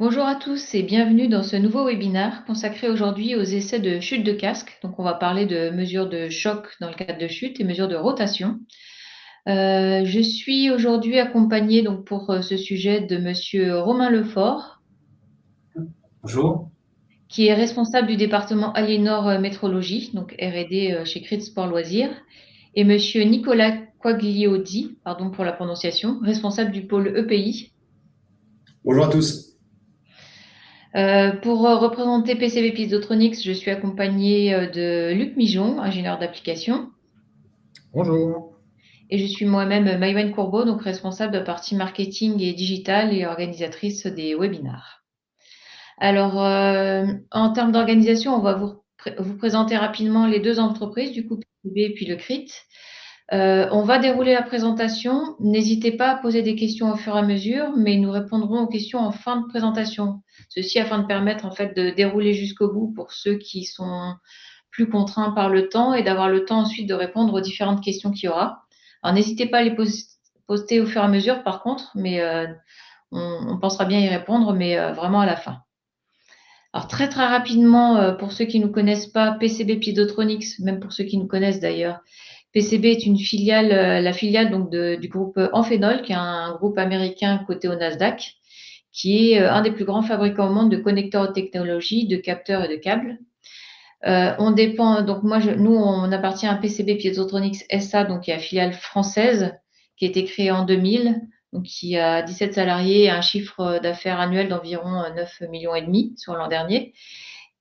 Bonjour à tous et bienvenue dans ce nouveau webinaire consacré aujourd'hui aux essais de chute de casque. Donc, on va parler de mesures de choc dans le cadre de chute et mesures de rotation. Je suis aujourd'hui accompagnée donc pour ce sujet de Monsieur Romain Lefort, Bonjour. qui est responsable du département Aliénor Métrologie, donc R&D chez Crit Sport Loisirs, et Monsieur Nicolas Quagliodi, pardon pour la prononciation, responsable du pôle EPI. Bonjour à tous. Pour représenter PCB Piezotronics, je suis accompagnée de Luc Mijon, ingénieur d'application, Bonjour. et je suis moi-même Maïwen Courbeau, donc responsable de la partie marketing et digital et organisatrice des webinars. Alors, en termes d'organisation, on va vous présenter rapidement les deux entreprises, du coup PCB et puis le CRIT. On va dérouler la présentation. N'hésitez pas à poser des questions au fur et à mesure, mais nous répondrons aux questions en fin de présentation. Ceci afin de permettre en fait de dérouler jusqu'au bout pour ceux qui sont plus contraints par le temps et d'avoir le temps ensuite de répondre aux différentes questions qu'il y aura. Alors n'hésitez pas à les poster au fur et à mesure par contre, mais on pensera bien y répondre, mais vraiment à la fin. Alors très très rapidement, pour ceux qui ne nous connaissent pas, PCB Piezotronics, même pour ceux qui nous connaissent d'ailleurs, PCB est une filiale, la filiale donc du groupe Amphenol, qui est un groupe américain coté au Nasdaq, qui est un des plus grands fabricants au monde de connecteurs haute technologie, de capteurs et de câbles. On dépend, donc nous, on appartient à PCB Piezotronics SA, donc qui est la filiale française, qui a été créée en 2000, donc qui a 17 salariés et un chiffre d'affaires annuel d'environ 9 millions et demi sur l'an dernier.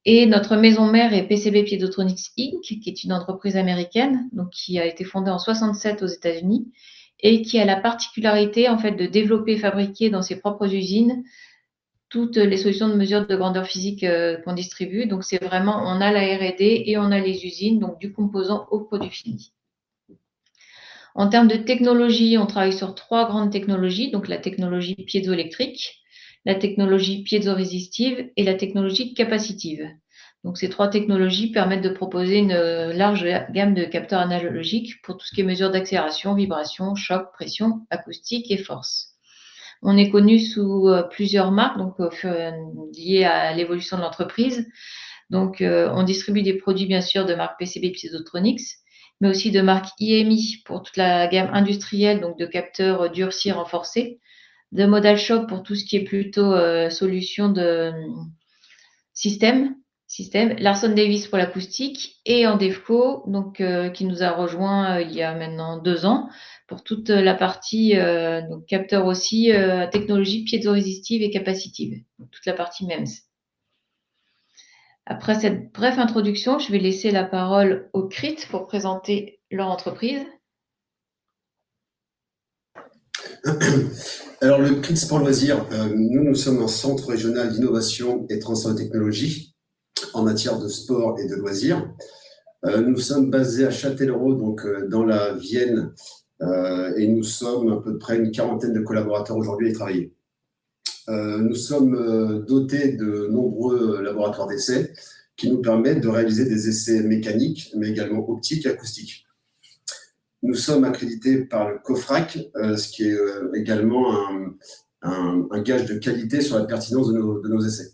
Et notre maison mère est PCB Piezotronics Inc., qui est une entreprise américaine, donc qui a été fondée en 67 aux États-Unis et qui a la particularité en fait de développer et fabriquer dans ses propres usines toutes les solutions de mesure de grandeur physique qu'on distribue. Donc, c'est vraiment, on a la R&D et on a les usines, donc du composant au produit fini. En termes de technologie, on travaille sur trois grandes technologies, donc la technologie piézoélectrique, la technologie piézorésistive et la technologie capacitive. Donc, ces trois technologies permettent de proposer une large gamme de capteurs analogiques pour tout ce qui est mesure d'accélération, vibration, choc, pression, acoustique et force. On est connu sous plusieurs marques, donc liées à l'évolution de l'entreprise. Donc, on distribue des produits, bien sûr, de marque PCB Piezotronics, mais aussi de marque IMI pour toute la gamme industrielle, donc de capteurs durcis renforcés, de Modal Shop pour tout ce qui est plutôt solution de système, Larson Davis pour l'acoustique et Endefco, donc qui nous a rejoint il y a maintenant 2 ans pour toute la partie donc capteur aussi technologie piézorésistive et capacitive, donc toute la partie MEMS. Après cette brève introduction, je vais laisser la parole au CRIT pour présenter leur entreprise. Alors, le CRIT Sport Loisirs, nous sommes un centre régional d'innovation et transfert de technologie en matière de sport et de loisirs. Nous sommes basés à Châtellerault, donc dans la Vienne, et nous sommes à peu près une quarantaine de collaborateurs aujourd'hui à y travailler. Nous sommes dotés de nombreux laboratoires d'essais qui nous permettent de réaliser des essais mécaniques, mais également optiques et acoustiques. Nous sommes accrédités par le COFRAC, ce qui est également un gage de qualité sur la pertinence de nos essais.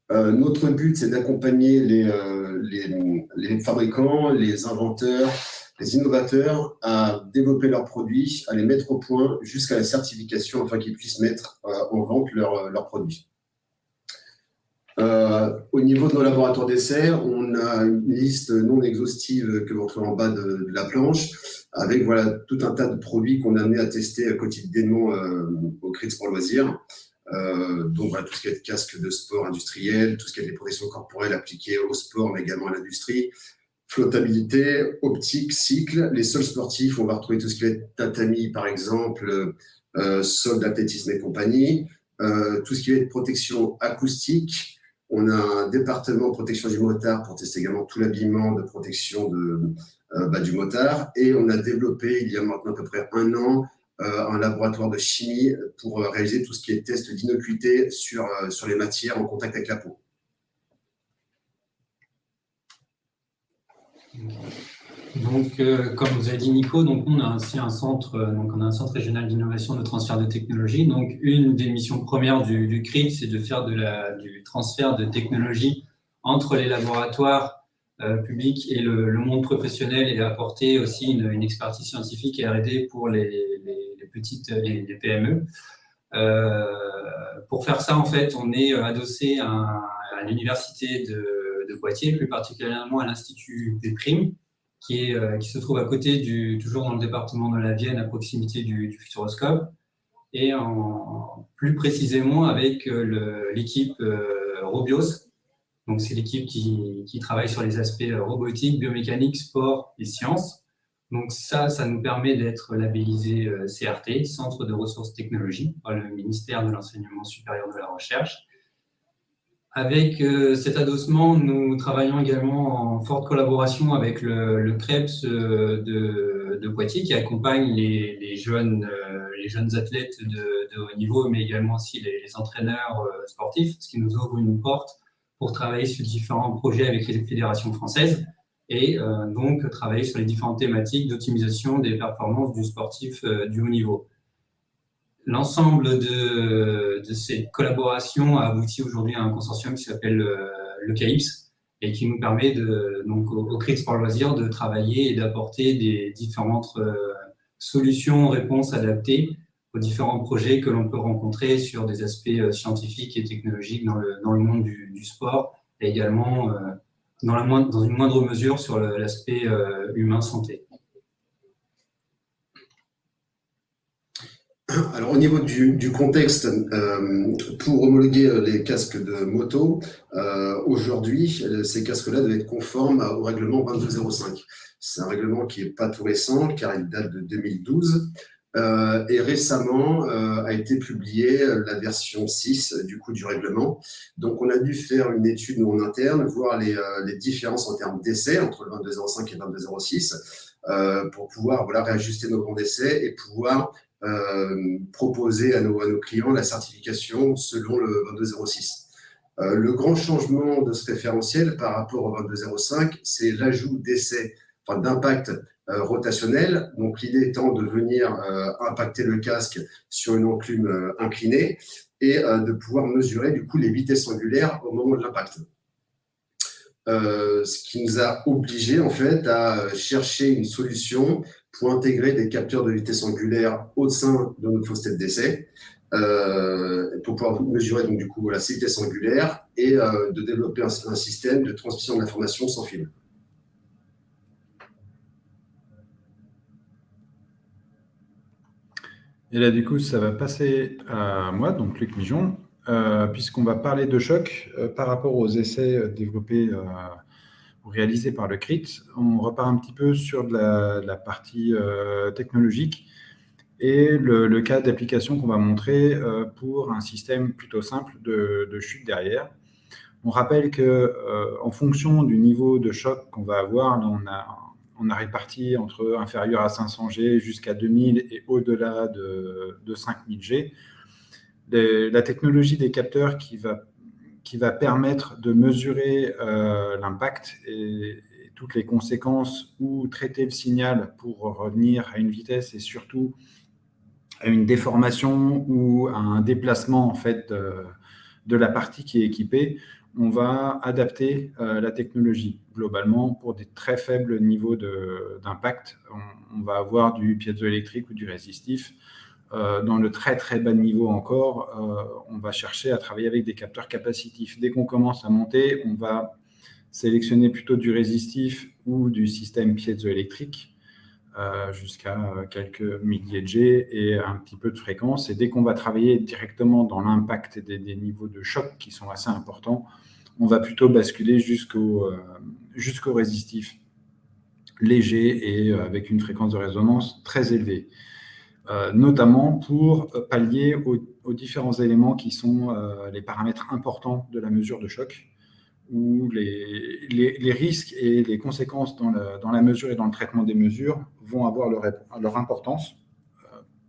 Notre but, c'est d'accompagner les fabricants, les inventeurs, les innovateurs à développer leurs produits, à les mettre au point jusqu'à la certification afin qu'ils puissent mettre en vente leurs produits. Au niveau de nos laboratoires d'essai, on a une liste non exhaustive que vous retrouvez en bas de la planche, avec voilà, tout un tas de produits qu'on a amené à tester quotidiennement au CRIT Sport Loisirs. Donc voilà, tout ce qui est casque de sport industriel, tout ce qui est des protections corporelles appliquées au sport, mais également à l'industrie, flottabilité, optique, cycle, les sols sportifs, on va retrouver tout ce qui est tatami par exemple, sol d'athlétisme et compagnie, tout ce qui est protection acoustique. On a un département protection du motard pour tester également tout l'habillement de protection du motard. Et on a développé, il y a maintenant à peu près 1 an, un laboratoire de chimie pour réaliser tout ce qui est test d'innocuité sur les matières en contact avec la peau. Donc, comme vous avez dit Nico, donc on a aussi un centre, on a un centre régional d'innovation de transfert de technologie. Donc, une des missions premières du CRIT, c'est de faire du transfert de technologie entre les laboratoires publics et le monde professionnel et d'apporter aussi une expertise scientifique et R&D pour les petites les PME. Pour faire ça, en fait, on est adossé à l'université de Poitiers, plus particulièrement à l'Institut des Primes, qui se trouve à côté toujours dans le département de la Vienne, à proximité du Futuroscope, et plus précisément avec l'équipe Robios. Donc, c'est l'équipe qui travaille sur les aspects robotique, biomécanique, sport et sciences. Donc ça nous permet d'être labellisé CRT, Centre de ressources technologiques, par le ministère de l'Enseignement supérieur de la Recherche. Avec cet adossement, nous travaillons également en forte collaboration avec le CREPS de Poitiers, qui accompagne les jeunes athlètes de haut niveau, mais également aussi les entraîneurs sportifs, ce qui nous ouvre une porte pour travailler sur différents projets avec les fédérations françaises et donc travailler sur les différentes thématiques d'optimisation des performances du sportif du haut niveau. L'ensemble de ces collaborations a abouti aujourd'hui à un consortium qui s'appelle le CAIPS et qui nous permet, donc, au CRIT Sport Loisirs, de travailler et d'apporter des différentes solutions, réponses adaptées aux différents projets que l'on peut rencontrer sur des aspects scientifiques et technologiques dans le monde du sport et également dans une moindre mesure sur l'aspect humain-santé. Alors, au niveau du contexte, pour homologuer les casques de moto, aujourd'hui, ces casques-là doivent être conformes au règlement 2205. C'est un règlement qui n'est pas tout récent, car il date de 2012. Et récemment a été publiée la version 6 du règlement. Donc, on a dû faire une étude nous en interne, voir les différences en termes d'essais entre le 2205 et le 2206 pour pouvoir réajuster nos bancs d'essais et pouvoir proposer à nos clients la certification selon le 2206. Le grand changement de ce référentiel par rapport au 2205, c'est l'ajout d'essais, d'impact rotationnel. Donc, l'idée étant de venir impacter le casque sur une enclume inclinée et de pouvoir mesurer du coup les vitesses angulaires au moment de l'impact. Ce qui nous a obligés en fait à chercher une solution pour intégrer des capteurs de vitesse angulaire au sein de notre fausse tête d'essai pour pouvoir mesurer donc du coup ces vitesses angulaires et de développer un système de transmission de l'information sans fil. Et là, du coup, ça va passer à moi, donc Luc Mijon, puisqu'on va parler de choc par rapport aux essais développés ou réalisés par le CRIT. On repart un petit peu sur de la partie technologique et le cas d'application qu'on va montrer pour un système plutôt simple de chute derrière. On rappelle qu'en fonction du niveau de choc qu'on va avoir, là, on a réparti entre inférieur à 500 G jusqu'à 2000 et au-delà de 5000 G. La technologie des capteurs qui va permettre de mesurer l'impact et toutes les conséquences ou traiter le signal pour revenir à une vitesse et surtout à une déformation ou à un déplacement en fait de la partie qui est équipée, on va adapter la technologie. Globalement, pour des très faibles niveaux d'impact, on va avoir du piézoélectrique ou du résistif. Dans le très très bas niveau encore, on va chercher à travailler avec des capteurs capacitifs. Dès qu'on commence à monter, on va sélectionner plutôt du résistif ou du système piézoélectrique jusqu'à quelques milliers de G et un petit peu de fréquence. Et dès qu'on va travailler directement dans l'impact des niveaux de choc qui sont assez importants, on va plutôt basculer jusqu'au résistif léger et avec une fréquence de résonance très élevée. Notamment pour pallier aux différents éléments qui sont les paramètres importants de la mesure de choc, où les risques et les conséquences dans la mesure et dans le traitement des mesures vont avoir leur importance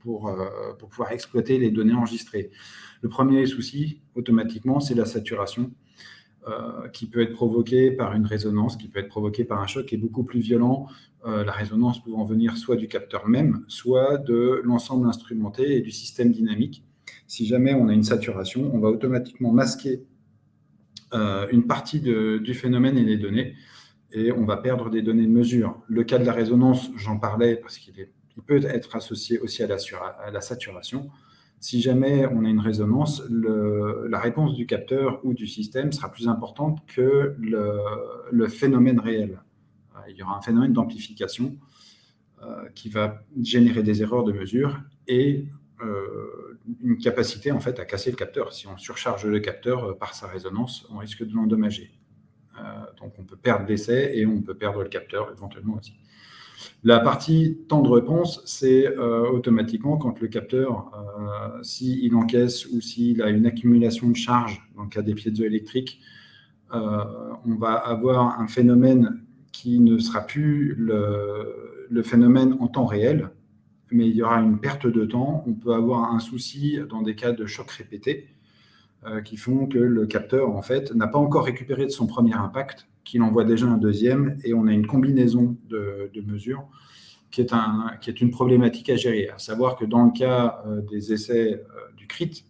pour pouvoir exploiter les données enregistrées. Le premier souci, automatiquement, c'est la saturation. qui peut être provoqué par une résonance, qui peut être provoqué par un choc qui est beaucoup plus violent, la résonance pouvant venir soit du capteur même, soit de l'ensemble instrumenté et du système dynamique. Si jamais on a une saturation, on va automatiquement masquer une partie du phénomène et les données, et on va perdre des données de mesure. Le cas de la résonance, j'en parlais parce qu'il peut être associé aussi à la saturation. Si jamais on a une résonance, la réponse du capteur ou du système sera plus importante que le phénomène réel. Il y aura un phénomène d'amplification qui va générer des erreurs de mesure et une capacité en fait à casser le capteur. Si on surcharge le capteur par sa résonance, on risque de l'endommager. Donc on peut perdre l'essai et on peut perdre le capteur éventuellement aussi. La partie temps de réponse, c'est automatiquement quand le capteur, s'il encaisse ou s'il a une accumulation de charge, dans le cas des piézoélectriques, on va avoir un phénomène qui ne sera plus le phénomène en temps réel, mais il y aura une perte de temps. On peut avoir un souci dans des cas de choc répété qui font que le capteur, en fait, n'a pas encore récupéré de son premier impact, qu'il envoie déjà un deuxième, et on a une combinaison de mesures qui est une problématique à gérer. À savoir que dans le cas des essais du CRIT,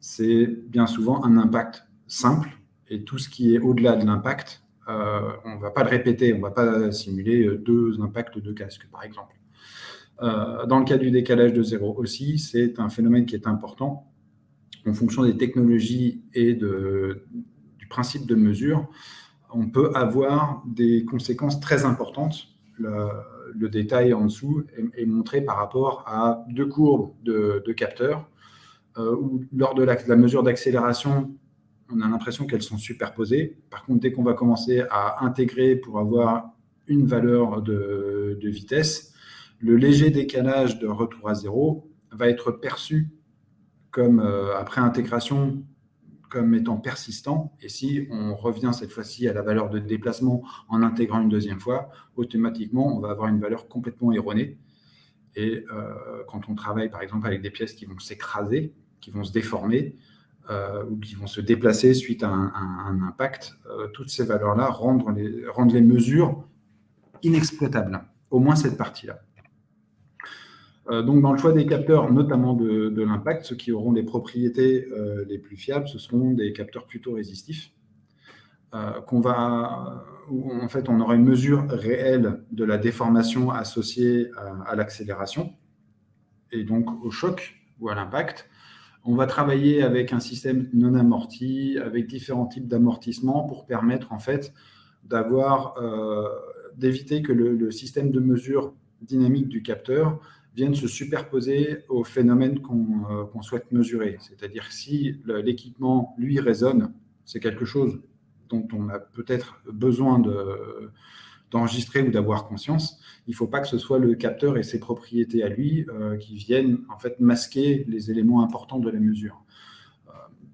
c'est bien souvent un impact simple, et tout ce qui est au-delà de l'impact, on ne va pas le répéter, on ne va pas simuler 2 impacts de casque, par exemple. Dans le cas du décalage de zéro aussi, c'est un phénomène qui est important. En fonction des technologies et du principe de mesure, on peut avoir des conséquences très importantes. Le détail en dessous est montré par rapport à 2 courbes de capteurs, où lors de la mesure d'accélération, on a l'impression qu'elles sont superposées. Par contre, dès qu'on va commencer à intégrer pour avoir une valeur de vitesse, le léger décalage de retour à zéro va être perçu comme, après intégration, comme étant persistant. Et si on revient cette fois-ci à la valeur de déplacement en intégrant une deuxième fois, automatiquement, on va avoir une valeur complètement erronée. Et quand on travaille, par exemple, avec des pièces qui vont s'écraser, qui vont se déformer, ou qui vont se déplacer suite à un impact, toutes ces valeurs-là rendent les mesures inexploitables, au moins cette partie-là. Donc, dans le choix des capteurs, notamment de l'impact, ceux qui auront les propriétés les plus fiables, ce seront des capteurs plutôt résistifs, où en fait, on aura une mesure réelle de la déformation associée à l'accélération, et donc au choc ou à l'impact. On va travailler avec un système non amorti, avec différents types d'amortissement pour permettre en fait d'éviter que le système de mesure dynamique du capteur vienne se superposer au phénomène qu'on souhaite mesurer. C'est-à-dire si l'équipement, lui, résonne, c'est quelque chose dont on a peut-être besoin d'enregistrer ou d'avoir conscience, il ne faut pas que ce soit le capteur et ses propriétés à lui qui viennent en fait masquer les éléments importants de la mesure.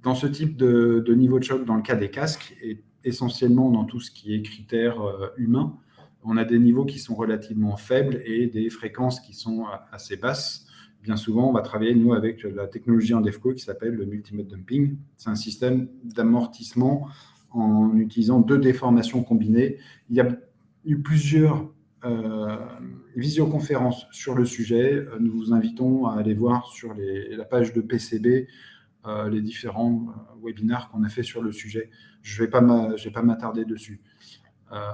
Dans ce type de niveau de choc, dans le cas des casques, et essentiellement dans tout ce qui est critères humains, on a des niveaux qui sont relativement faibles et des fréquences qui sont assez basses. Bien souvent, on va travailler, nous, avec la technologie en DEFCO qui s'appelle le multimode dumping. C'est un système d'amortissement en utilisant 2 déformations combinées. Il y a eu plusieurs visioconférences sur le sujet. Nous vous invitons à aller voir sur la page de PCB les différents webinaires qu'on a fait sur le sujet. Je vais pas m'attarder dessus.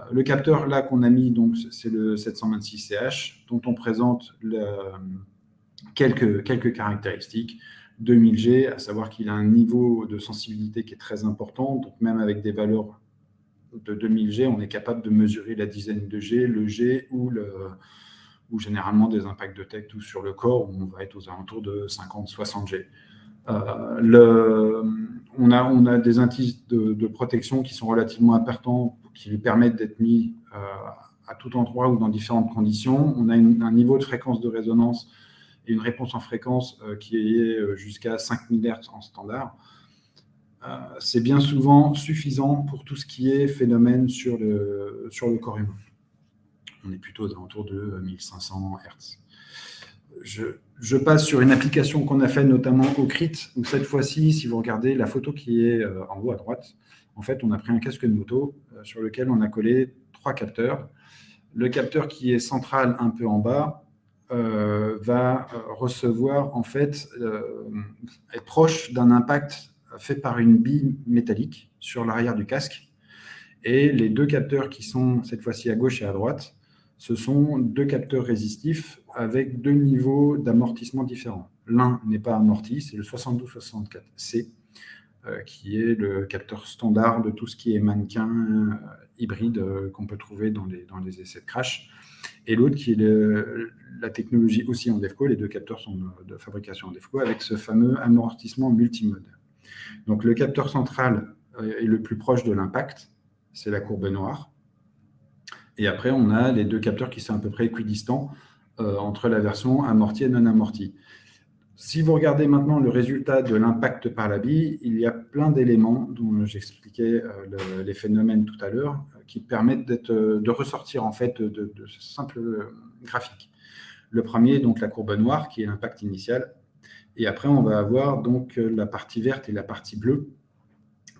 Le capteur là qu'on a mis, donc c'est le 726CH, dont on présente quelques caractéristiques. 2000G, à savoir qu'il a un niveau de sensibilité qui est très important. Donc même avec des valeurs de 2000G, on est capable de mesurer la dizaine de G, le G ou généralement des impacts de tech ou sur le corps, où on va être aux alentours de 50-60 G. On a des indices de protection qui sont relativement importants, qui lui permettent d'être mis à tout endroit ou dans différentes conditions. On a un niveau de fréquence de résonance et une réponse en fréquence qui est jusqu'à 5000 Hz en standard. C'est bien souvent suffisant pour tout ce qui est phénomène sur le corps humain. On est plutôt aux alentours de 1500 Hz. Je passe sur une application qu'on a faite notamment au CRIT, où cette fois-ci, si vous regardez la photo qui est en haut à droite, En fait, on a pris un casque de moto sur lequel on a collé 3 capteurs. Le capteur qui est central un peu en bas va recevoir, en fait, être proche d'un impact fait par une bille métallique sur l'arrière du casque. Et les 2 capteurs qui sont cette fois-ci à gauche et à droite, ce sont 2 capteurs résistifs avec 2 niveaux d'amortissement différents. L'un n'est pas amorti, c'est le 7264C, qui est le capteur standard de tout ce qui est mannequin hybride qu'on peut trouver dans les essais de crash. Et l'autre qui est la technologie aussi en DEFCO, les 2 capteurs sont de fabrication en DEFCO, avec ce fameux amortissement multimode. Donc le capteur central est le plus proche de l'impact, c'est la courbe noire. Et après, on a les 2 capteurs qui sont à peu près équidistants entre la version amortie et non amortie. Si vous regardez maintenant le résultat de l'impact par la bille, il y a plein d'éléments dont j'expliquais les phénomènes tout à l'heure qui permettent de ressortir en fait de simples graphiques. Le premier est donc la courbe noire qui est l'impact initial. Et après, on va avoir donc la partie verte et la partie bleue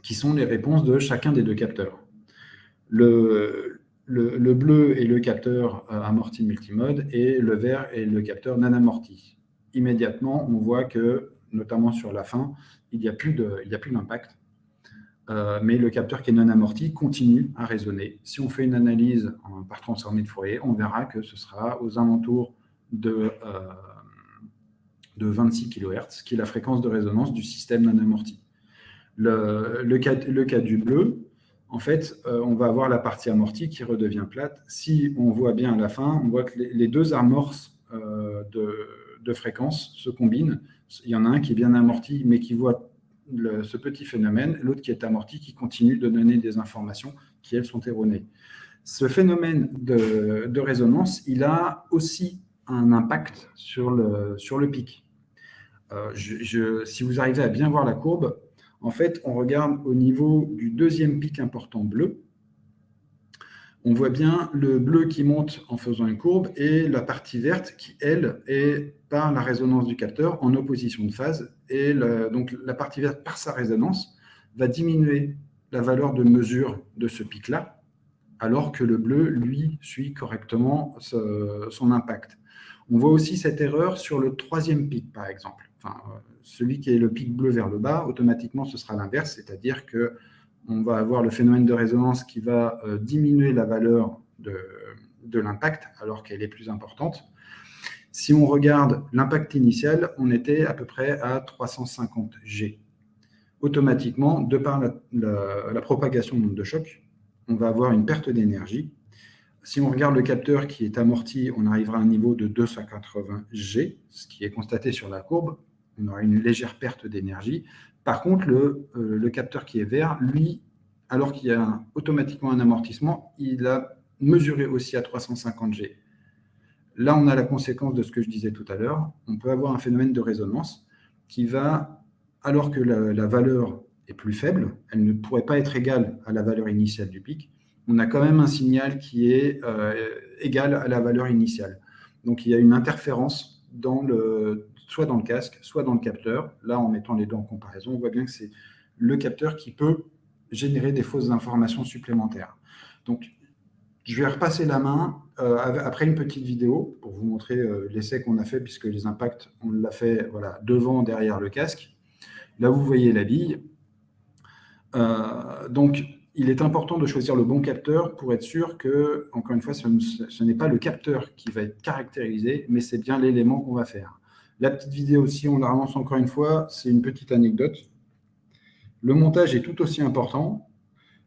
qui sont les réponses de chacun des 2 capteurs. Le bleu est le capteur amorti multimode et le vert est le capteur non amorti. Immédiatement, on voit que, notamment sur la fin, il n'y a plus d'impact. Mais le capteur qui est non amorti continue à résonner. Si on fait une analyse par transformée de Fourier, on verra que ce sera aux alentours de 26 kHz, qui est la fréquence de résonance du système non amorti. Le cas du bleu, en fait, on va avoir la partie amortie qui redevient plate. Si on voit bien à la fin, on voit que les 2 amorces de fréquence se combinent. Il y en a un qui est bien amorti, mais qui voit ce petit phénomène, l'autre qui est amorti, qui continue de donner des informations qui, elles, sont erronées. Ce phénomène de résonance, il a aussi un impact sur le pic. Si vous arrivez à bien voir la courbe, en fait, on regarde au niveau du 2e pic important bleu. On voit bien le bleu qui monte en faisant une courbe et la partie verte qui, elle, est par la résonance du capteur en opposition de phase. Et donc, la partie verte, par sa résonance, va diminuer la valeur de mesure de ce pic-là, alors que le bleu, lui, suit correctement son impact. On voit aussi cette erreur sur le 3e pic, par exemple. Enfin, celui qui est le pic bleu vers le bas, automatiquement, ce sera l'inverse, c'est-à-dire qu'on va avoir le phénomène de résonance qui va diminuer la valeur de l'impact, alors qu'elle est plus importante. Si on regarde l'impact initial, on était à peu près à 350 G. Automatiquement, de par la propagation de choc, on va avoir une perte d'énergie. Si on regarde le capteur qui est amorti, on arrivera à un niveau de 280 G, ce qui est constaté sur la courbe. On aura une légère perte d'énergie. Par contre, le capteur qui est vert, lui, alors qu'il y a automatiquement un amortissement, il a mesuré aussi à 350 G. Là, on a la conséquence de ce que je disais tout à l'heure. On peut avoir un phénomène de résonance qui va, alors que la valeur est plus faible, elle ne pourrait pas être égale à la valeur initiale du pic, on a quand même un signal qui est égal à la valeur initiale. Donc, il y a une interférence soit dans le casque, soit dans le capteur. Là, en mettant les 2 en comparaison, on voit bien que c'est le capteur qui peut générer des fausses informations supplémentaires. Donc, je vais repasser la main après une petite vidéo pour vous montrer l'essai qu'on a fait, puisque les impacts, on l'a fait devant, derrière le casque. Là, vous voyez la bille. Donc, il est important de choisir le bon capteur pour être sûr que, encore une fois, ce n'est pas le capteur qui va être caractérisé, mais c'est bien l'élément qu'on va faire. La petite vidéo, si on la relance encore une fois, c'est une petite anecdote. Le montage est tout aussi important.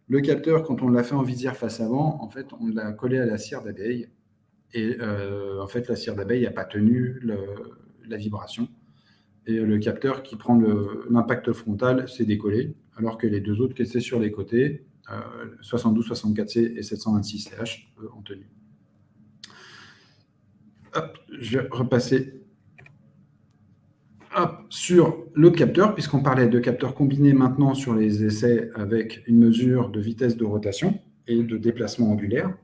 Le capteur, quand on l'a fait en visière face avant, en fait, on l'a collé à la cire d'abeille. Et en fait, la cire d'abeille n'a pas tenu la vibration. Et le capteur qui prend l'impact frontal s'est décollé, alors que les 2 autres qui étaient sur les côtés, 72-64C et 726CH, ont tenu. Hop, je vais repasser sur l'autre capteur, puisqu'on parlait de capteurs combinés maintenant sur les essais avec une mesure de vitesse de rotation et de déplacement angulaire,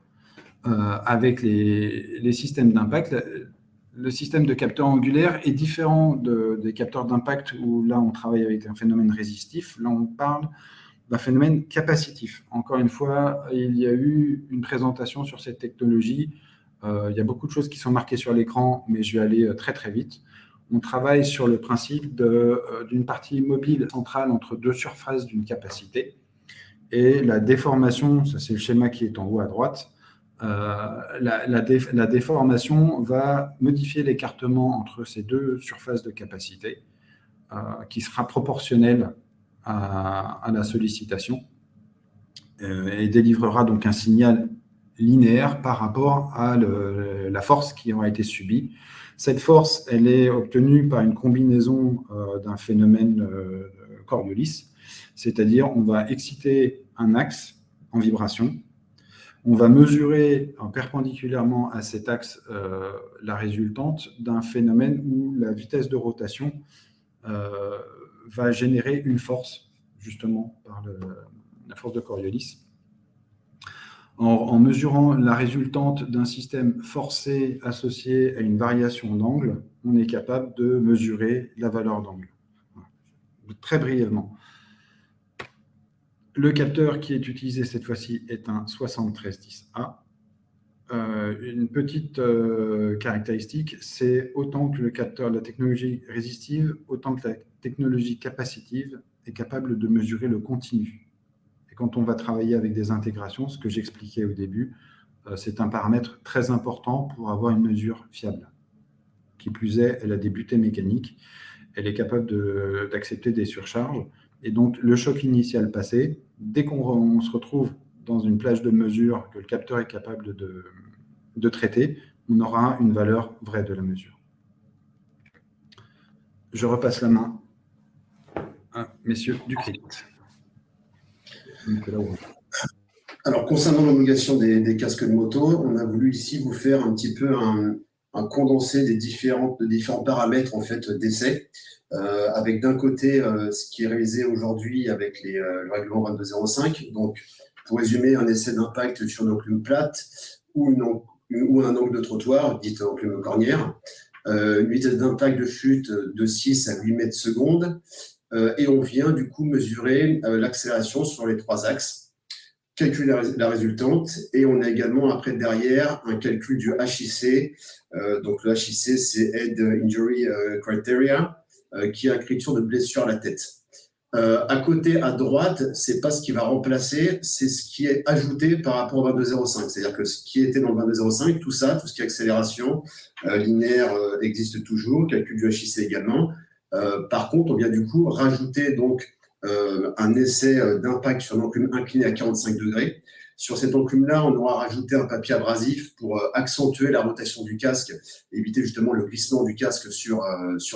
avec les systèmes d'impact. Le système de capteurs angulaires est différent des capteurs d'impact où là on travaille avec un phénomène résistif. Là on parle d'un phénomène capacitif. Encore une fois, il y a eu une présentation sur cette technologie. Il y a beaucoup de choses qui sont marquées sur l'écran, mais je vais aller très très vite. On travaille sur le principe d'une partie mobile centrale entre deux surfaces d'une capacité. Et la déformation, ça c'est le schéma qui est en haut à droite, la déformation va modifier l'écartement entre ces deux surfaces de capacité, qui sera proportionnelle à la sollicitation et délivrera donc un signal linéaire par rapport à la force qui aura été subie. Cette force, elle est obtenue par une combinaison d'un phénomène Coriolis, c'est-à-dire on va exciter un axe en vibration, on va mesurer perpendiculairement à cet axe la résultante d'un phénomène où la vitesse de rotation va générer une force, justement, par la force de Coriolis. En mesurant la résultante d'un système forcé associé à une variation d'angle, on est capable de mesurer la valeur d'angle. Très brièvement. Le capteur qui est utilisé cette fois-ci est un 7310A. Une petite caractéristique, c'est autant que le capteur de la technologie résistive, autant que la technologie capacitive est capable de mesurer le continu. Et quand on va travailler avec des intégrations, ce que j'expliquais au début, c'est un paramètre très important pour avoir une mesure fiable. Qui plus est, elle a des butées mécaniques, elle est capable d'accepter des surcharges. Et donc, le choc initial passé, dès qu'on se retrouve dans une plage de mesure que le capteur est capable de traiter, on aura une valeur vraie de la mesure. Je repasse la main à messieurs du CRIT. Alors, concernant l'homologation des casques de moto, on a voulu ici vous faire un petit peu un condensé des différents paramètres en fait, d'essai, avec d'un côté ce qui est réalisé aujourd'hui avec le règlement 2205. Donc, pour résumer, un essai d'impact sur une enclume plate ou un angle de trottoir, dite enclume cornière, une vitesse d'impact de chute de 6 à 8 mètres secondes, et on vient du coup mesurer l'accélération sur les trois axes, calculer la résultante, et on a également après derrière un calcul du HIC. Donc le HIC, c'est Head Injury Criteria, qui est l'écriture de blessure à la tête. À côté, à droite, c'est pas ce qui va remplacer, c'est ce qui est ajouté par rapport au 2205. C'est-à-dire que ce qui était dans le 2205, tout ça, tout ce qui est accélération linéaire existe toujours, calcul du HIC également. Par contre, on vient du coup rajouter donc un essai d'impact sur une enclume inclinée à 45 degrés. Sur cette enclume-là, on aura rajouté un papier abrasif pour accentuer la rotation du casque, éviter justement le glissement du casque sur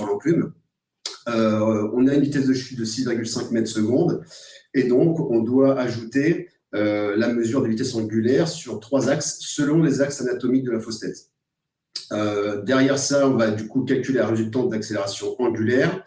l'enclume. On a une vitesse de chute de 6,5 mètres secondes et donc on doit ajouter la mesure de vitesse angulaire sur trois axes selon les axes anatomiques de la fausse tête. Derrière ça, on va du coup calculer la résultante d'accélération angulaire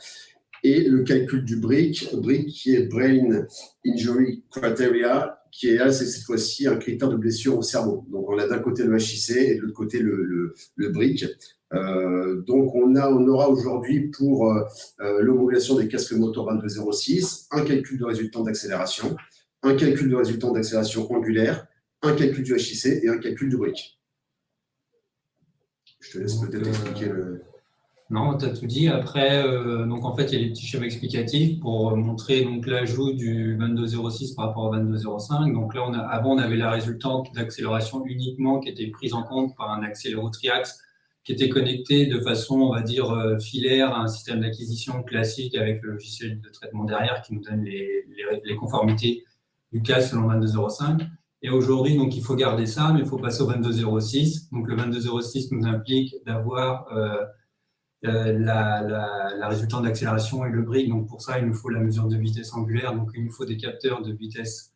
et le calcul du BRIC qui est Brain Injury Criteria, qui est là, c'est cette fois-ci un critère de blessure au cerveau. Donc on a d'un côté le HIC et de l'autre côté le BRIC. Donc on aura aujourd'hui pour l'homologation des casques moto 2206 un calcul de résultant d'accélération, un calcul de résultant d'accélération angulaire, un calcul du HIC et un calcul du BRIC. Je te laisse peut-être expliquer le... Non, tu as tout dit. Après, donc en fait, il y a des petits schémas explicatifs pour montrer donc l'ajout du 2206 par rapport au 2205. Donc là, avant, on avait la résultante d'accélération uniquement qui était prise en compte par un accélérotriaxe qui était connecté de façon, on va dire, filaire à un système d'acquisition classique avec le logiciel de traitement derrière qui nous donne les conformités du casque selon 2205. Et aujourd'hui, donc, il faut garder ça, mais il faut passer au 2206. Donc, le 2206 nous implique d'avoir la résultante d'accélération et le BRIC. Donc, pour ça, il nous faut la mesure de vitesse angulaire. Donc, il nous faut des capteurs de vitesse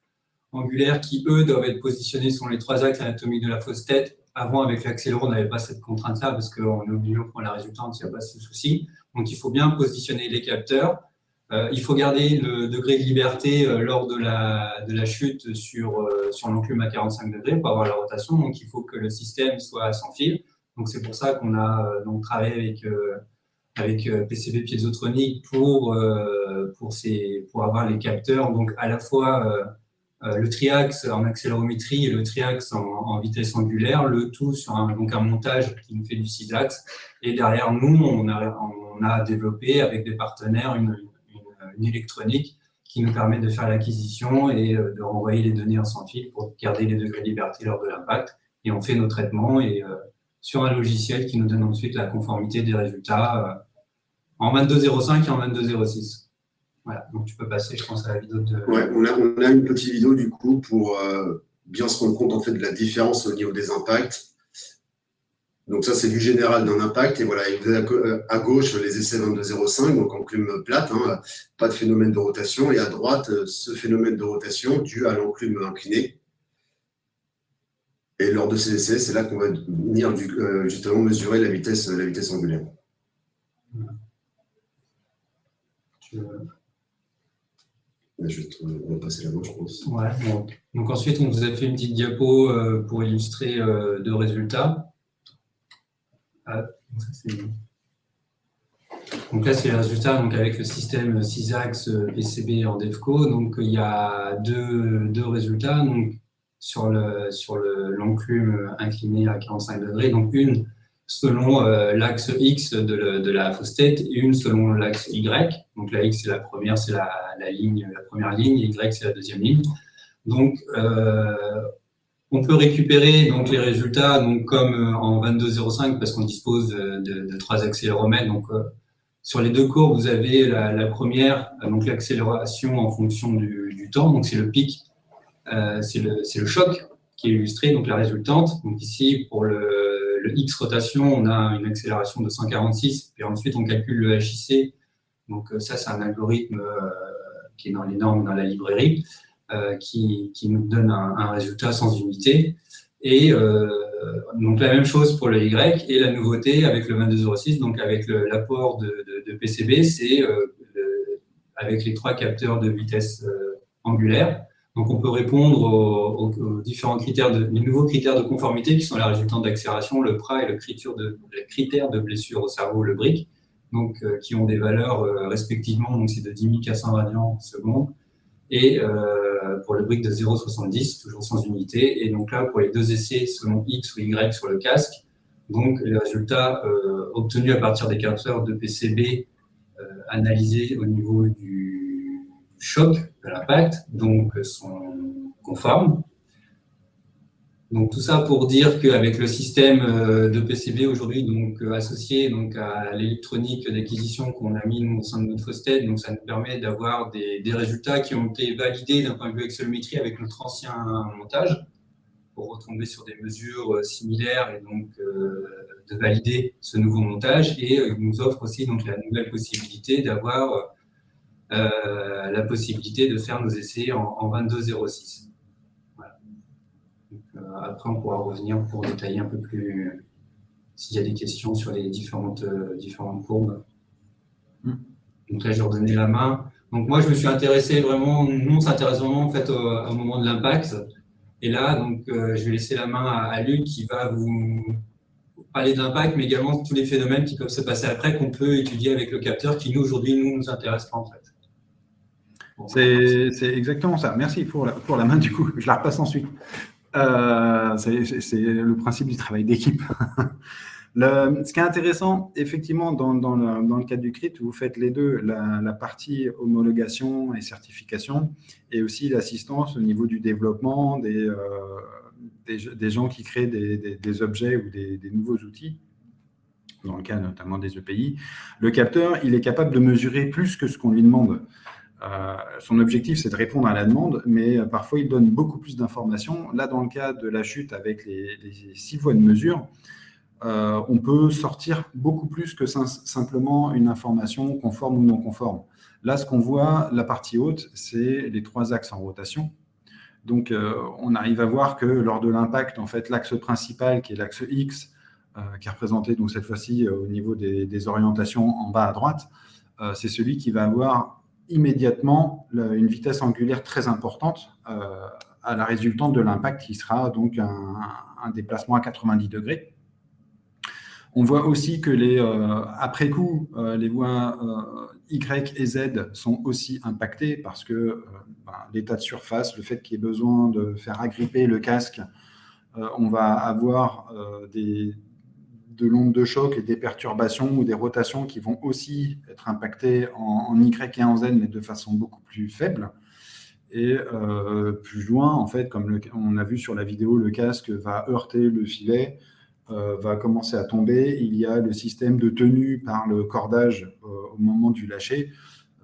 angulaire qui, eux, doivent être positionnés sur les trois axes anatomiques de la fausse tête. Avant, avec l'accéléro, on n'avait pas cette contrainte-là parce qu'on est obligé de prendre la résultante, il n'y a pas ce souci. Donc, il faut bien positionner les capteurs. Il faut garder le degré de liberté lors de la chute sur l'enclume à 45 degrés pour avoir la rotation. Donc, il faut que le système soit sans fil. Donc, c'est pour ça qu'on a donc travaillé avec avec PCB piézotronique pour avoir les capteurs, donc à la fois le triaxe en accélérométrie et le triaxe en vitesse angulaire, le tout sur un montage qui nous fait du 6 axes. Et derrière nous, on a développé avec des partenaires une électronique qui nous permet de faire l'acquisition et de renvoyer les données en sans fil pour garder les degrés de liberté lors de l'impact. Et on fait nos traitements sur un logiciel qui nous donne ensuite la conformité des résultats en 22.05 et en 22.06. Voilà, donc tu peux passer, je pense, à la vidéo de… Ouais, on a une petite vidéo du coup pour bien se rendre compte en fait de la différence au niveau des impacts. Donc ça, c'est du général d'un impact. Et voilà, vous avez à gauche les essais 22.05, donc enclume plate, hein, pas de phénomène de rotation. Et à droite, ce phénomène de rotation dû à l'enclume inclinée. Et lors de ces essais, c'est là qu'on va venir justement mesurer la vitesse angulaire. On va passer là-bas, je pense. Ouais, bon. Donc ensuite, on vous a fait une petite diapo pour illustrer deux résultats. Donc là, c'est les résultats donc, avec le système 6 axes PCB en DEFCO. Donc il y a deux résultats donc, sur l'enclume incliné à 45 degrés. Donc une selon l'axe X de la fausse tête et une selon l'axe Y. Donc la X, c'est la première, c'est la première ligne, et Y, c'est la deuxième ligne. Donc, on peut récupérer donc, les résultats donc, comme en 22.05 parce qu'on dispose de 3 accéléromètres. Donc, sur les deux courbes, vous avez la première, donc l'accélération en fonction du temps. Donc, c'est le pic, c'est le choc qui est illustré, donc la résultante. Donc, ici, pour le X rotation, on a une accélération de 146. Et ensuite, on calcule le HIC. Donc, ça, c'est un algorithme qui est dans les normes dans la librairie. Qui nous donne un résultat sans unité. Et donc la même chose pour le Y, et la nouveauté avec le 22.06, donc avec l'apport de PCB, c'est avec les 3 capteurs de vitesse angulaire. Donc on peut répondre aux différents critères, les nouveaux critères de conformité qui sont la résultante d'accélération, le PRA et le critère de blessure au cerveau, le BRIC, donc qui ont des valeurs respectivement, donc c'est de 10 000 à 100 radians seconde. Et pour le brick de 0,70, toujours sans unité. Et donc là, pour les deux essais selon X ou Y sur le casque, donc les résultats obtenus à partir des capteurs de PCB analysés au niveau du choc de l'impact, donc sont conformes. Donc tout ça pour dire qu'avec le système de PCB aujourd'hui, donc associé donc à l'électronique d'acquisition qu'on a mis au sein de notre fausse tête, donc ça nous permet d'avoir des résultats qui ont été validés d'un point de vue accélérométrie avec notre ancien montage pour retomber sur des mesures similaires et donc de valider ce nouveau montage, et il nous offre aussi donc la nouvelle possibilité d'avoir la possibilité de faire nos essais en 22.06. Après, on pourra revenir pour détailler un peu plus s'il y a des questions sur les différentes courbes. Donc là, je vais redonner la main. Donc moi, je me suis intéressé vraiment, nous, on s'intéresse vraiment en fait, au moment de l'impact. Et là, donc, je vais laisser la main à Luc qui va vous parler de l'impact, mais également de tous les phénomènes qui peuvent se passer après, qu'on peut étudier avec le capteur, qui nous, aujourd'hui, nous intéresse pas en fait. Bon, c'est exactement ça. Merci pour la main, du coup. Je la repasse ensuite. C'est le principe du travail d'équipe. Ce qui est intéressant, effectivement, dans le cadre du CRIT, vous faites les deux, la partie homologation et certification, et aussi l'assistance au niveau du développement des gens qui créent des objets ou des nouveaux outils, dans le cas notamment des EPI. Le capteur, il est capable de mesurer plus que ce qu'on lui demande. Son objectif, c'est de répondre à la demande, mais parfois, il donne beaucoup plus d'informations. Là, dans le cas de la chute avec les 6 voies de mesure, on peut sortir beaucoup plus que simplement une information conforme ou non conforme. Là, ce qu'on voit, la partie haute, c'est les 3 axes en rotation. Donc, on arrive à voir que lors de l'impact, en fait, l'axe principal, qui est l'axe X, qui est représenté donc, cette fois-ci au niveau des orientations en bas à droite, c'est celui qui va avoir immédiatement une vitesse angulaire très importante à la résultante de l'impact qui sera donc un déplacement à 90 degrés. On voit aussi que après coup, les voies Y et Z sont aussi impactées parce que l'état de surface, le fait qu'il y ait besoin de faire agripper le casque, on va avoir de l'onde de choc et des perturbations ou des rotations qui vont aussi être impactées en Y et en Z, mais de façon beaucoup plus faible. Et plus loin, en fait, comme on a vu sur la vidéo, le casque va heurter le filet, va commencer à tomber. Il y a le système de tenue par le cordage au moment du lâcher.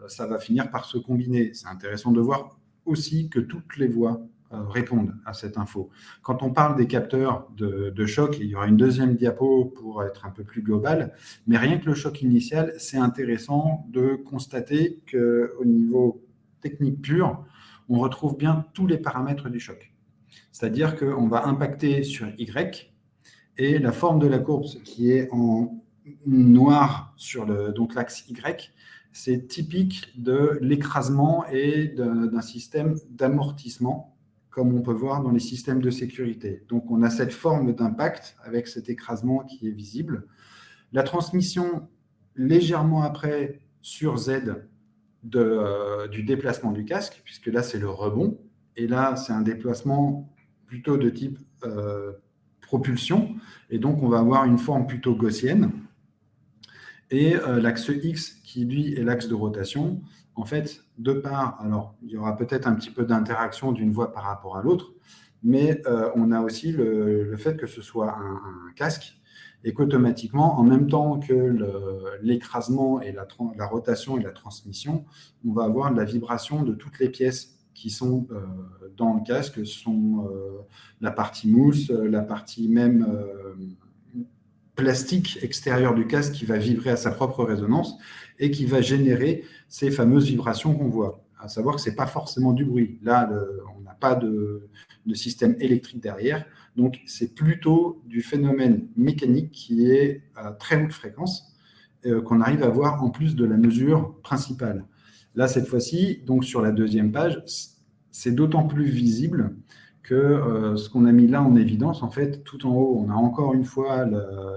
Ça va finir par se combiner. C'est intéressant de voir aussi que toutes les voies répondent à cette info. Quand on parle des capteurs de choc, il y aura une deuxième diapo pour être un peu plus global, mais rien que le choc initial, c'est intéressant de constater qu'au niveau technique pur, on retrouve bien tous les paramètres du choc. C'est-à-dire qu'on va impacter sur Y, et la forme de la courbe qui est en noir sur donc l'axe Y, c'est typique de l'écrasement et d'un système d'amortissement, comme on peut voir dans les systèmes de sécurité. Donc on a cette forme d'impact avec cet écrasement qui est visible. La transmission légèrement après sur Z du déplacement du casque, puisque là c'est le rebond, et là c'est un déplacement plutôt de type propulsion, et donc on va avoir une forme plutôt gaussienne. Et l'axe X, qui lui est l'axe de rotation, en fait, de part, alors il y aura peut-être un petit peu d'interaction d'une voie par rapport à l'autre, mais on a aussi le fait que ce soit un casque, et qu'automatiquement, en même temps que l'écrasement et la rotation et la transmission, on va avoir la vibration de toutes les pièces qui sont dans le casque, sont la partie mousse, la partie même plastique extérieure du casque qui va vibrer à sa propre résonance et qui va générer ces fameuses vibrations qu'on voit. À savoir que ce n'est pas forcément du bruit. Là, on n'a pas de système électrique derrière, donc c'est plutôt du phénomène mécanique qui est à très haute fréquence qu'on arrive à voir en plus de la mesure principale. Là, cette fois-ci, donc sur la deuxième page, c'est d'autant plus visible que ce qu'on a mis là en évidence, en fait, tout en haut, on a encore une fois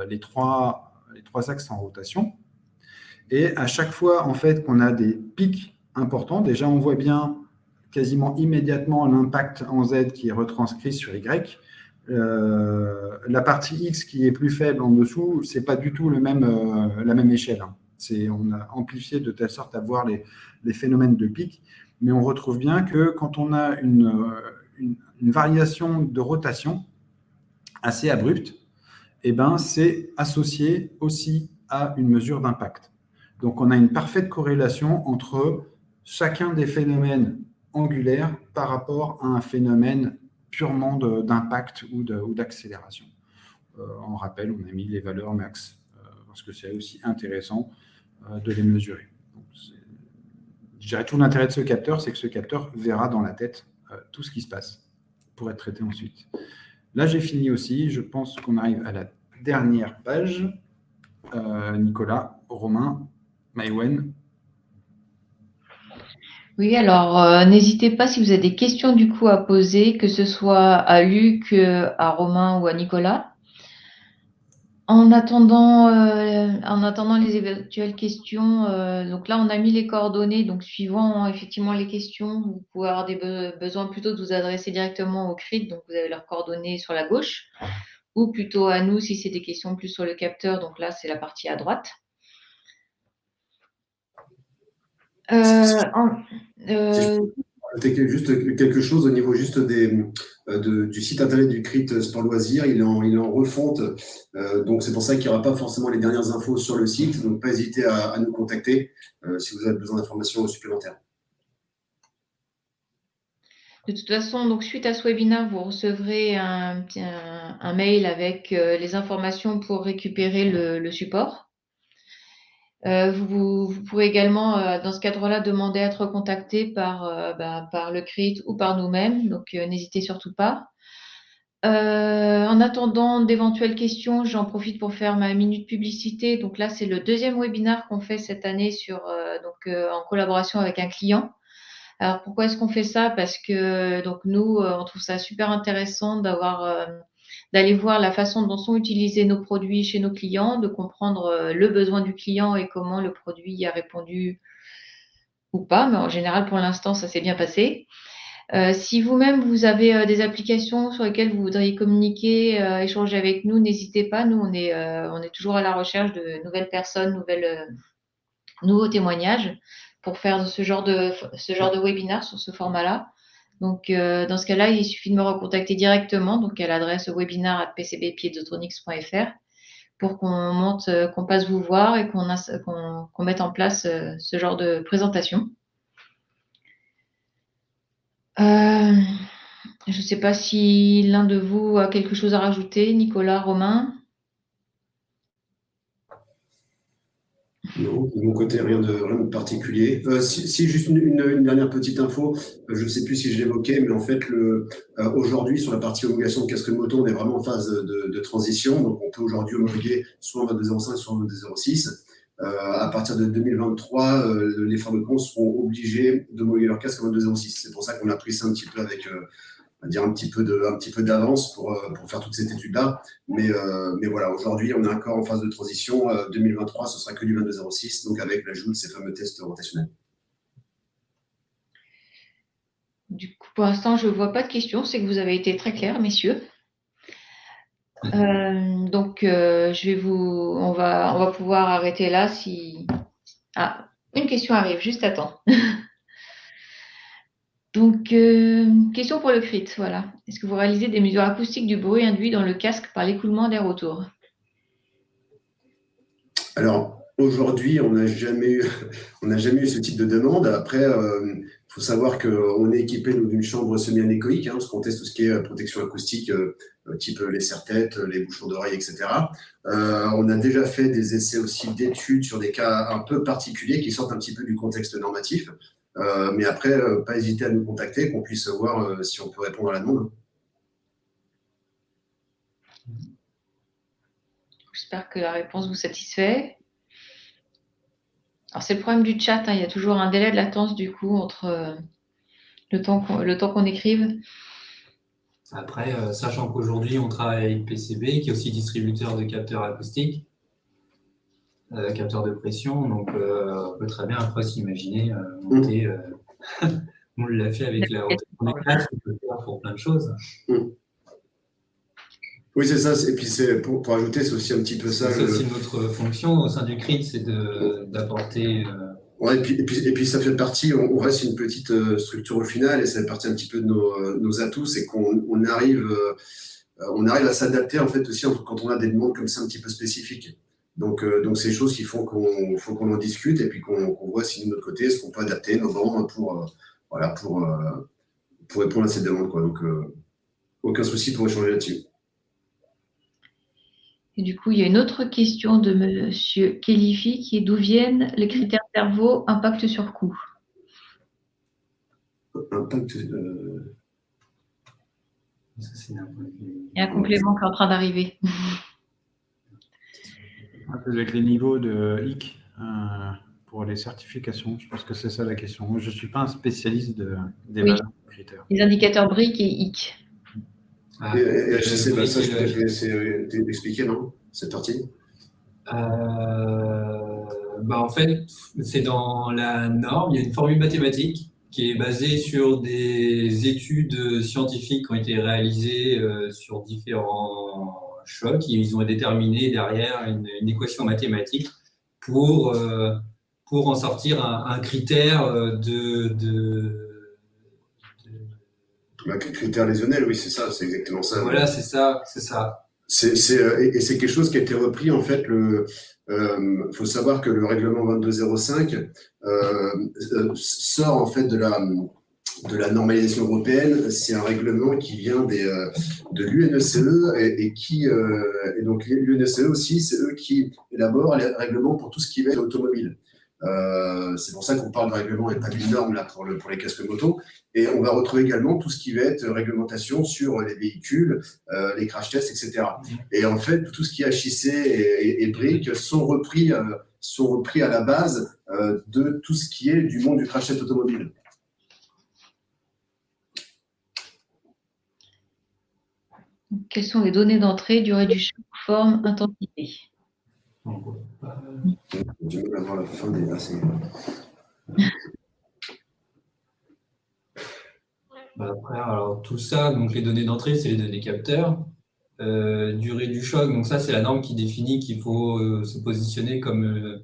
les trois axes en rotation. Et à chaque fois, en fait, qu'on a des pics importants, déjà, on voit bien quasiment immédiatement l'impact en Z qui est retranscrit sur Y. La partie X qui est plus faible en dessous, c'est pas du tout la même échelle. Hein. On a amplifié de telle sorte à voir les phénomènes de pic, mais on retrouve bien que quand on a une variation de rotation assez abrupte, eh ben, c'est associé aussi à une mesure d'impact. Donc, on a une parfaite corrélation entre chacun des phénomènes angulaires par rapport à un phénomène purement d'impact ou d'accélération. On rappelle, on a mis les valeurs max, parce que c'est aussi intéressant de les mesurer. Donc, je dirais tout l'intérêt de ce capteur, c'est que ce capteur verra dans la tête tout ce qui se passe pour être traité ensuite. Là, j'ai fini aussi. Je pense qu'on arrive à la dernière page. Nicolas, Romain, Maïwen. Oui, alors n'hésitez pas si vous avez des questions du coup à poser, que ce soit à Luc, à Romain ou à Nicolas. En attendant les éventuelles questions, donc là on a mis les coordonnées, donc suivant effectivement les questions, vous pouvez avoir besoin plutôt de vous adresser directement au CRIT, donc vous avez leurs coordonnées sur la gauche, ou plutôt à nous si c'est des questions plus sur le capteur, donc là c'est la partie à droite. Juste quelque chose au niveau juste du site internet du CRIT Sport Loisirs, il est en refonte, donc c'est pour ça qu'il n'y aura pas forcément les dernières infos sur le site, donc pas hésiter à nous contacter si vous avez besoin d'informations supplémentaires. De toute façon, donc suite à ce webinaire, vous recevrez un mail avec les informations pour récupérer le support. Vous pourrez également, dans ce cadre-là, demander à être contacté par le CRIT ou par nous-mêmes, donc n'hésitez surtout pas. En attendant d'éventuelles questions, j'en profite pour faire ma minute publicité. Donc là, c'est le deuxième webinaire qu'on fait cette année en collaboration avec un client. Alors pourquoi est-ce qu'on fait ça? Parce que donc nous, on trouve ça super intéressant d'avoir d'aller voir la façon dont sont utilisés nos produits chez nos clients, de comprendre le besoin du client et comment le produit y a répondu ou pas, mais en général, pour l'instant, ça s'est bien passé. Si vous-même, vous avez des applications sur lesquelles vous voudriez communiquer, échanger avec nous, n'hésitez pas. Nous, on est toujours à la recherche de nouvelles personnes, nouveaux témoignages pour faire ce genre de webinaire sur ce format-là. Donc, dans ce cas-là, il suffit de me recontacter directement, donc à l'adresse webinar@pcbpiezotronics.fr pour qu'on passe vous voir et qu'on mette en place ce genre de présentation. Je ne sais pas si l'un de vous a quelque chose à rajouter, Nicolas, Romain. Non, de mon côté, rien de particulier. Si juste une dernière petite info, je ne sais plus si je l'évoquais, mais en fait, aujourd'hui, sur la partie homologation de casque moto, on est vraiment en phase de transition. Donc, on peut aujourd'hui homologuer soit en 22.05, soit en 22.06. À partir de 2023, les fabricants seront obligés d'homologuer leur casque en 22.06. C'est pour ça qu'on a pris ça un petit peu avec on va dire un petit peu d'avance pour faire toute cette étude-là. Mais voilà, aujourd'hui, on est encore en phase de transition. 2023, ce sera que du 22.06, donc avec l'ajout de ces fameux tests rotationnels. Du coup, pour l'instant, je ne vois pas de questions. C'est que vous avez été très clairs, messieurs. Donc, on va pouvoir arrêter là si... Ah, une question arrive, juste à temps. Donc, question pour le CRIT, voilà. Est-ce que vous réalisez des mesures acoustiques du bruit induit dans le casque par l'écoulement d'air autour? Alors, aujourd'hui, on n'a jamais eu ce type de demande. Après, il faut savoir qu'on est équipé d'une chambre semi-anéchoïque, parce qu'on teste tout ce qui est protection acoustique, type les serre-têtes, les bouchons d'oreilles, etc. On a déjà fait des essais aussi d'études sur des cas un peu particuliers qui sortent un petit peu du contexte normatif. Mais après, pas hésiter à nous contacter, qu'on puisse voir si on peut répondre à la demande. J'espère que la réponse vous satisfait. Alors, c'est le problème du chat, il y a toujours un délai de latence du coup entre le temps qu'on écrive. Après, sachant qu'aujourd'hui, on travaille avec PCB, qui est aussi distributeur de capteurs acoustiques, capteurs de pression, donc on peut très bien après s'imaginer monter. On l'a fait avec la haute on peut le faire pour plein de choses. Oui, c'est ça. Et puis, pour ajouter, c'est aussi un petit peu ça. C'est aussi notre fonction au sein du CRIT, c'est d'apporter. Ouais, et puis ça fait partie, on reste une petite structure au final, et ça fait partie un petit peu de nos atouts, c'est qu'on arrive à s'adapter en fait aussi quand on a des demandes comme ça un petit peu spécifiques. Donc c'est des choses qui font qu'on en discute et puis qu'on voit si de notre côté, est-ce qu'on peut adapter nos bandes pour répondre à ces demandes, quoi. Donc aucun souci pour échanger là-dessus. Et du coup, il y a une autre question de Monsieur Kelifi qui est: d'où viennent les critères cerveau impact sur coût? Impact. Il y a un complément qui est en train d'arriver. Avec les niveaux de HIC pour les certifications, je pense que c'est ça la question. Moi, je ne suis pas un spécialiste des valeurs de critères. Les indicateurs BRIC et HIC. Je sais pas, ça, je peux te laisser t'expliquer, non? Cette partie? En fait, c'est dans la norme, il y a une formule mathématique qui est basée sur des études scientifiques qui ont été réalisées sur différents chocs. Ils ont déterminé derrière une équation mathématique pour en sortir un critère Critère lésionnel, oui, c'est ça, c'est exactement ça. Voilà, ouais. c'est ça. Et c'est quelque chose qui a été repris, en fait, faut savoir que le règlement 2205 sort, en fait, de la normalisation européenne. C'est un règlement qui vient de l'UNECE et donc l'UNECE aussi, c'est eux qui élaborent les règlements pour tout ce qui va être automobile. C'est pour ça qu'on parle de règlement et pas d'une norme là pour les casques moto. Et on va retrouver également tout ce qui va être réglementation sur les véhicules, les crash tests, etc. Et en fait, tout ce qui est HIC et BRIC sont repris à la base de tout ce qui est du monde du crash test automobile. Quelles sont les données d'entrée, durée du choc, forme, intensité? Du mal à voir la fin des Après, alors tout ça, donc les données d'entrée, c'est les données capteurs. Durée du choc, donc ça, c'est la norme qui définit qu'il faut se positionner comme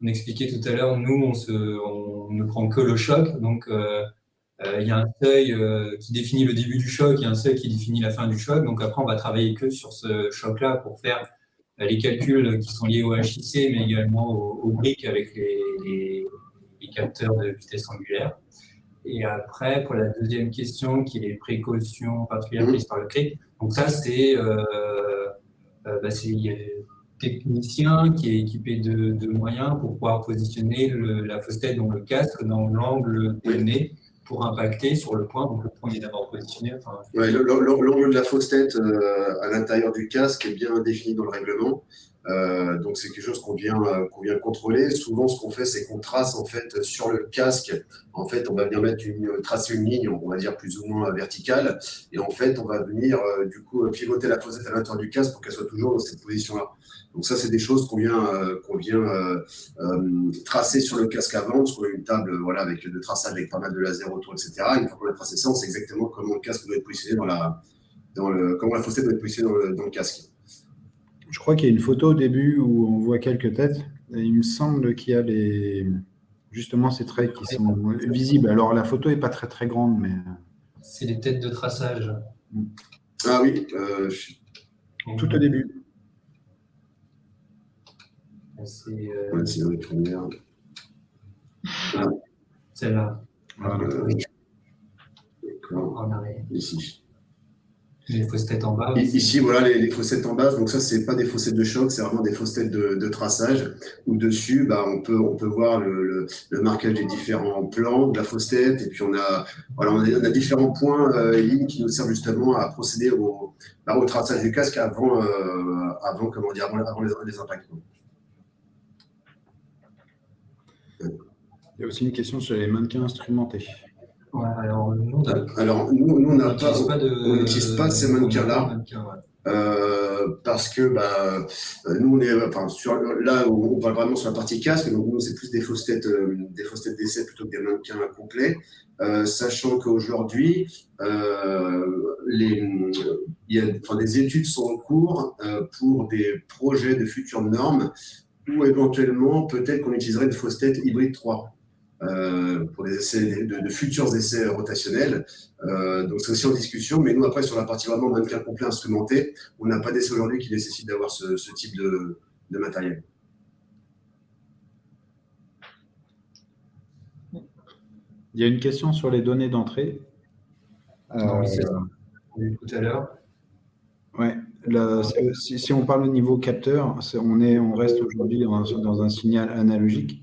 on expliquait tout à l'heure. Nous, on ne prend que le choc, donc il y a un seuil qui définit le début du choc, il y a un seuil qui définit la fin du choc. Donc après, on va travailler que sur ce choc-là pour faire les calculs qui sont liés au HIC, mais également aux briques avec les capteurs de vitesse angulaire. Et après, pour la deuxième question, qui est les précautions particulières prises par le CRIT, donc ça, c'est technicien qui est équipé de moyens pour pouvoir positionner la fausse tête dans le casque, dans l'angle donné pour impacter sur le point. Donc le point est d'abord positionné. Ouais, l'angle de la fausse tête à l'intérieur du casque est bien défini dans le règlement. Donc c'est quelque chose qu'on vient contrôler. Souvent, ce qu'on fait, c'est qu'on trace en fait sur le casque. En fait, on va bien tracer une ligne, on va dire plus ou moins verticale, et en fait, on va venir du coup pivoter la fausse tête à l'intérieur du casque pour qu'elle soit toujours dans cette position-là. Donc ça, c'est des choses qu'on vient tracer sur le casque avant, parce qu'on a une table avec de traçage avec pas mal de laser autour, etc. Une fois qu'on a tracé ça, on sait exactement comment le casque doit être positionné comment la fausse tête doit être positionnée dans le casque. Je crois qu'il y a une photo au début où on voit quelques têtes. Et il me semble qu'il y a justement ces traits qui sont visibles. Alors la photo n'est pas très très grande, mais c'est des têtes de traçage. Ah oui, tout au début. C'est dans les premières. Celle-là. Voilà. D'accord. En arrière. Ici. Les fausses têtes en bas. Ici, voilà, les faussettes en bas. Donc ça, c'est pas des faussettes de choc, c'est vraiment des faussettes de traçage. Où dessus, on peut voir le marquage des différents plans de la fausse tête. Et puis on a différents points lignes qui nous servent justement à procéder au traçage du casque avant les impacts. Il y a aussi une question sur les mannequins instrumentés. Ouais, alors nous, on n'utilise pas ces mannequins-là. Parce que nous, on parle vraiment sur la partie casque, donc nous, c'est plus des fausses têtes d'essai plutôt que des mannequins complets. Sachant qu'aujourd'hui, des études sont en cours pour des projets de futures normes ou éventuellement, peut-être qu'on utiliserait une fausse tête hybride 3. Pour des essais de futurs essais rotationnels. Donc c'est aussi en discussion, mais nous après sur la partie vraiment mannequin complet instrumenté, on n'a pas d'essai aujourd'hui qui nécessite d'avoir ce type de matériel. Il y a une question sur les données d'entrée. Oui, c'est ça. Tout à l'heure. Ouais. Si on parle au niveau capteur, on reste aujourd'hui dans un signal analogique.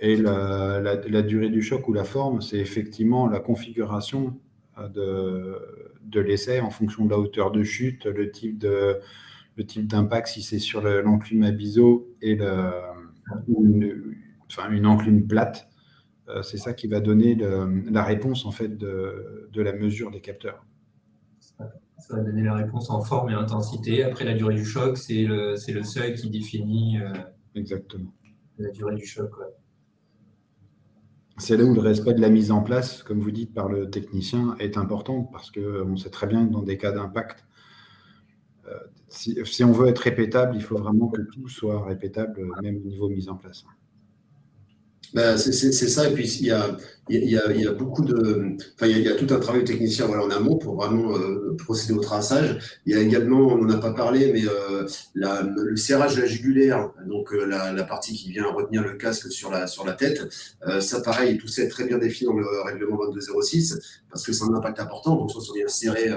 Et la durée du choc ou la forme, c'est effectivement la configuration de l'essai en fonction de la hauteur de chute, le type d'impact, si c'est sur l'enclume à biseau et une enclume plate. C'est ça qui va donner la réponse en fait de la mesure des capteurs. Ça va donner la réponse en forme et intensité. Après, la durée du choc, c'est le seuil qui définit exactement la durée du choc. Ouais. C'est là où le respect de la mise en place, comme vous dites, par le technicien est important parce qu'on sait très bien que dans des cas d'impact, si on veut être répétable, il faut vraiment que tout soit répétable, même au niveau mise en place. C'est ça, et puis il y a beaucoup il y a tout un travail de technicien en amont pour vraiment procéder au traçage. Il y a également, on n'en a pas parlé, mais le serrage de la jugulaire, donc la partie qui vient retenir le casque sur la tête, ça pareil, tout ça est très bien défini dans le règlement 2206, parce que c'est un impact important, donc soit on vient serrer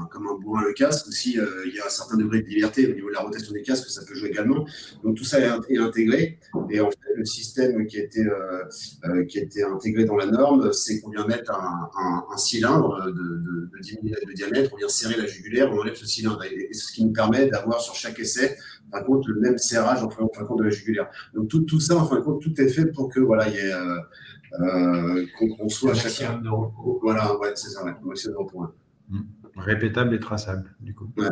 comme un bourrin le casque, ou si il y a un certain degré de liberté au niveau de la rotation des casques, ça peut jouer également. Donc tout ça est intégré, et en fait le système qui a été intégré dans la norme, c'est qu'on vient mettre un cylindre de 10 mm de diamètre, on vient serrer la jugulaire, on enlève ce cylindre, et c'est ce qui nous permet d'avoir sur chaque essai, en fin de compte, le même serrage en fin de compte de la jugulaire. Donc tout ça, en fin de compte, tout est fait pour que il y ait qu'on soit à chaque maximum de repos. Voilà, ouais, c'est ça, maximum de repos. Répétable et traçable, du coup. Ouais.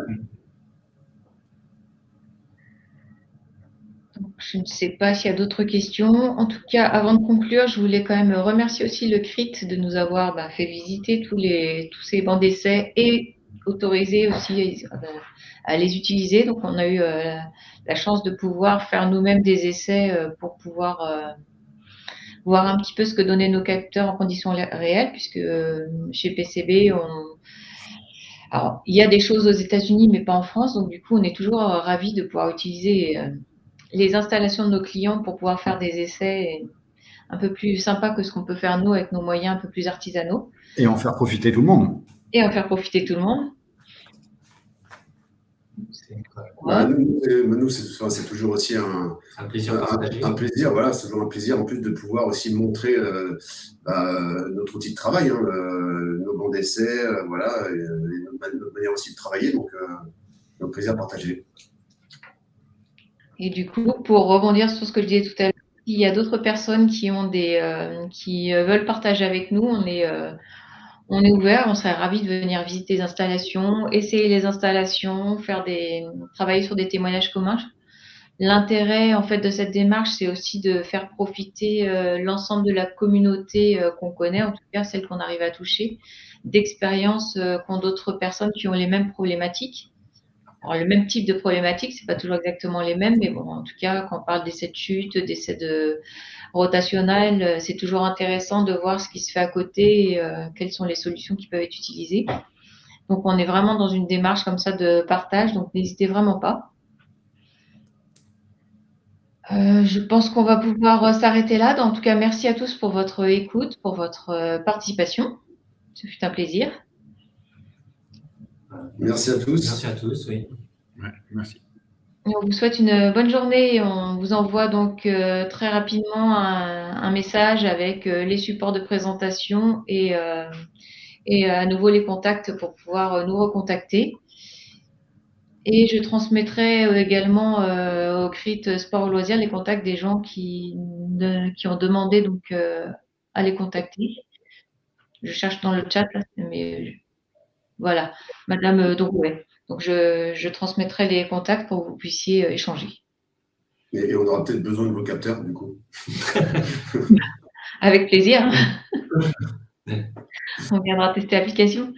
Je ne sais pas s'il y a d'autres questions. En tout cas, avant de conclure, je voulais quand même remercier aussi le CRIT de nous avoir fait visiter tous ces bancs d'essai et autoriser aussi à les utiliser. Donc, on a eu la chance de pouvoir faire nous-mêmes des essais pour pouvoir voir un petit peu ce que donnaient nos capteurs en conditions réelles, puisque chez PCB, alors, il y a des choses aux États-Unis, mais pas en France. Donc, du coup, on est toujours ravis de pouvoir utiliser les installations de nos clients pour pouvoir faire des essais un peu plus sympas que ce qu'on peut faire nous avec nos moyens un peu plus artisanaux. Et en faire profiter tout le monde. Et en faire profiter tout le monde. Bah, nous c'est toujours aussi un plaisir partagé. Un plaisir, voilà, c'est toujours un plaisir en plus de pouvoir aussi montrer notre outil de travail, hein, nos bancs d'essai, voilà, et notre manière aussi de travailler, donc un plaisir partagé. Et du coup, pour rebondir sur ce que je disais tout à l'heure, s'il y a d'autres personnes qui ont qui veulent partager avec nous, on est ouvert, on serait ravis de venir visiter les installations, essayer les installations, travailler sur des témoignages communs. L'intérêt en fait de cette démarche, c'est aussi de faire profiter l'ensemble de la communauté qu'on connaît, en tout cas celle qu'on arrive à toucher, d'expériences qu'ont d'autres personnes qui ont les mêmes problématiques. Alors, le même type de problématiques, c'est pas toujours exactement les mêmes, mais bon, en tout cas, quand on parle d'essais de chute, d'essais rotationnels, c'est toujours intéressant de voir ce qui se fait à côté et quelles sont les solutions qui peuvent être utilisées. Donc, on est vraiment dans une démarche comme ça de partage, donc n'hésitez vraiment pas. Je pense qu'on va pouvoir s'arrêter là. En tout cas, merci à tous pour votre écoute, pour votre participation. Ce fut un plaisir. Merci à tous. Merci à tous, oui. Ouais, merci. Et on vous souhaite une bonne journée. On vous envoie donc très rapidement un message avec les supports de présentation et à nouveau les contacts pour pouvoir nous recontacter. Et je transmettrai également au CRIT Sport au Loisir les contacts des gens qui ont demandé donc à les contacter. Je cherche dans le chat, là, mais voilà, Madame Drouet. Donc je transmettrai les contacts pour que vous puissiez échanger. Et on aura peut-être besoin de vos capteurs, du coup. Avec plaisir. On viendra tester l'application.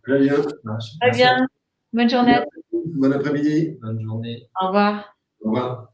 Très bien. Très bien. Bonne journée. Bon après-midi. Bonne journée. Au revoir. Au revoir.